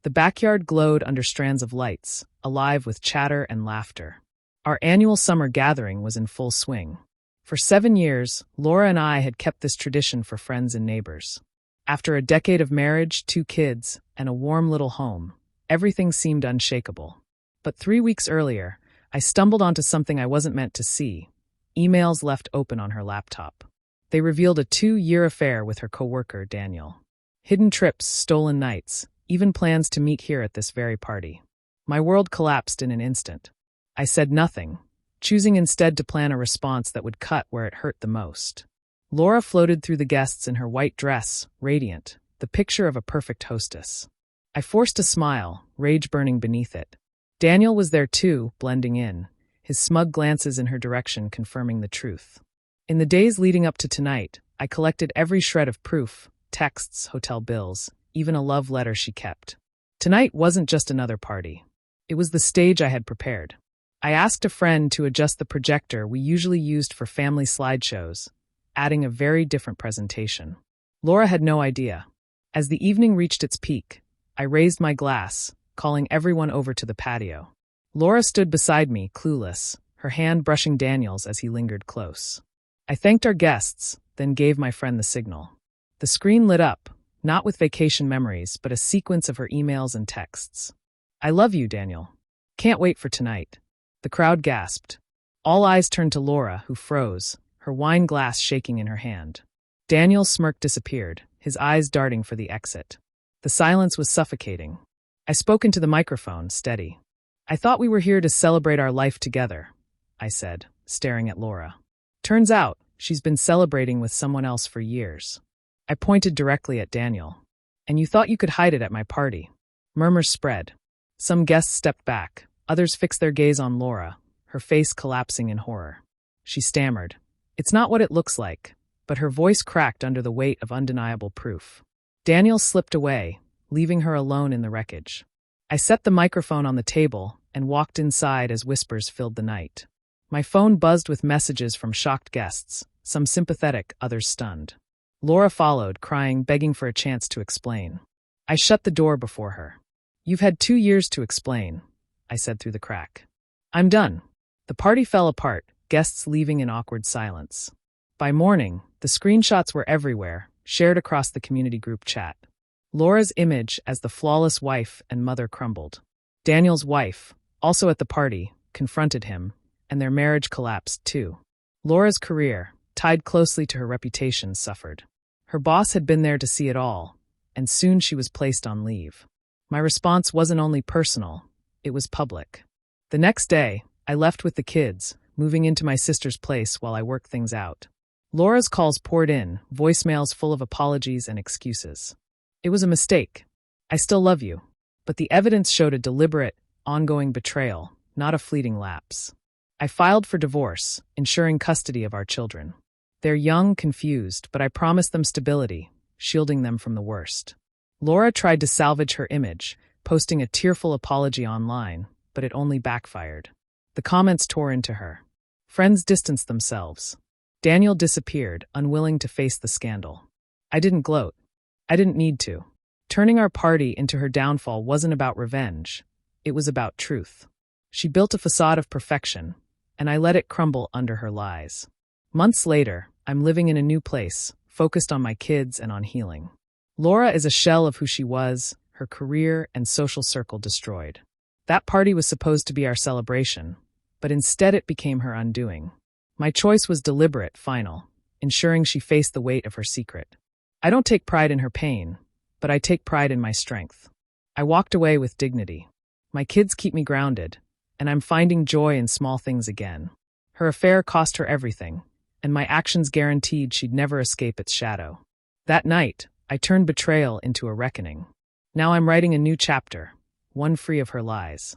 The backyard glowed under strands of lights, alive with chatter and laughter. Our annual summer gathering was in full swing. For 7 years, Laura and I had kept this tradition for friends and neighbors. After a decade of marriage, 2 kids, and a warm little home, everything seemed unshakable. But 3 weeks earlier, I stumbled onto something I wasn't meant to see: emails left open on her laptop. They revealed a 2-year affair with her coworker, Daniel. Hidden trips, stolen nights, even plans to meet here at this very party. My world collapsed in an instant. I said nothing, choosing instead to plan a response that would cut where it hurt the most. Laura floated through the guests in her white dress, radiant, the picture of a perfect hostess. I forced a smile, rage burning beneath it. Daniel was there too, blending in, his smug glances in her direction confirming the truth. In the days leading up to tonight, I collected every shred of proof: texts, hotel bills, even a love letter she kept. Tonight wasn't just another party. It was the stage I had prepared. I asked a friend to adjust the projector we usually used for family slideshows, adding a very different presentation. Laura had no idea. As the evening reached its peak, I raised my glass, calling everyone over to the patio. Laura stood beside me, clueless, her hand brushing Daniel's as he lingered close. I thanked our guests, then gave my friend the signal. The screen lit up, not with vacation memories, but a sequence of her emails and texts. "I love you, Daniel. Can't wait for tonight." The crowd gasped. All eyes turned to Laura, who froze, her wine glass shaking in her hand. Daniel's smirk disappeared, his eyes darting for the exit. The silence was suffocating. I spoke into the microphone, steady. "I thought we were here to celebrate our life together," I said, staring at Laura. "Turns out, she's been celebrating with someone else for years." I pointed directly at Daniel. "And you thought you could hide it at my party." Murmurs spread. Some guests stepped back, others fixed their gaze on Laura, her face collapsing in horror. She stammered, "It's not what it looks like," but her voice cracked under the weight of undeniable proof. Daniel slipped away, leaving her alone in the wreckage. I set the microphone on the table and walked inside as whispers filled the night. My phone buzzed with messages from shocked guests, some sympathetic, others stunned. Laura followed, crying, begging for a chance to explain. I shut the door before her. "You've had 2 years to explain," I said through the crack. "I'm done." The party fell apart, guests leaving in awkward silence. By morning, the screenshots were everywhere, shared across the community group chat. Laura's image as the flawless wife and mother crumbled. Daniel's wife, also at the party, confronted him, and their marriage collapsed too. Laura's career, tied closely to her reputation, suffered. Her boss had been there to see it all, and soon she was placed on leave. My response wasn't only personal, it was public. The next day, I left with the kids, moving into my sister's place while I worked things out. Laura's calls poured in, voicemails full of apologies and excuses. "It was a mistake. I still love you." But the evidence showed a deliberate, ongoing betrayal, not a fleeting lapse. I filed for divorce, ensuring custody of our children. They're young, confused, but I promised them stability, shielding them from the worst. Laura tried to salvage her image, posting a tearful apology online, but it only backfired. The comments tore into her. Friends distanced themselves. Daniel disappeared, unwilling to face the scandal. I didn't gloat. I didn't need to. Turning our party into her downfall wasn't about revenge. It was about truth. She built a facade of perfection, and I let it crumble under her lies. Months later, I'm living in a new place, focused on my kids and on healing. Laura is a shell of who she was, her career and social circle destroyed. That party was supposed to be our celebration, but instead it became her undoing. My choice was deliberate, final, ensuring she faced the weight of her secret. I don't take pride in her pain, but I take pride in my strength. I walked away with dignity. My kids keep me grounded, and I'm finding joy in small things again. Her affair cost her everything, and my actions guaranteed she'd never escape its shadow. That night, I turned betrayal into a reckoning. Now I'm writing a new chapter, one free of her lies.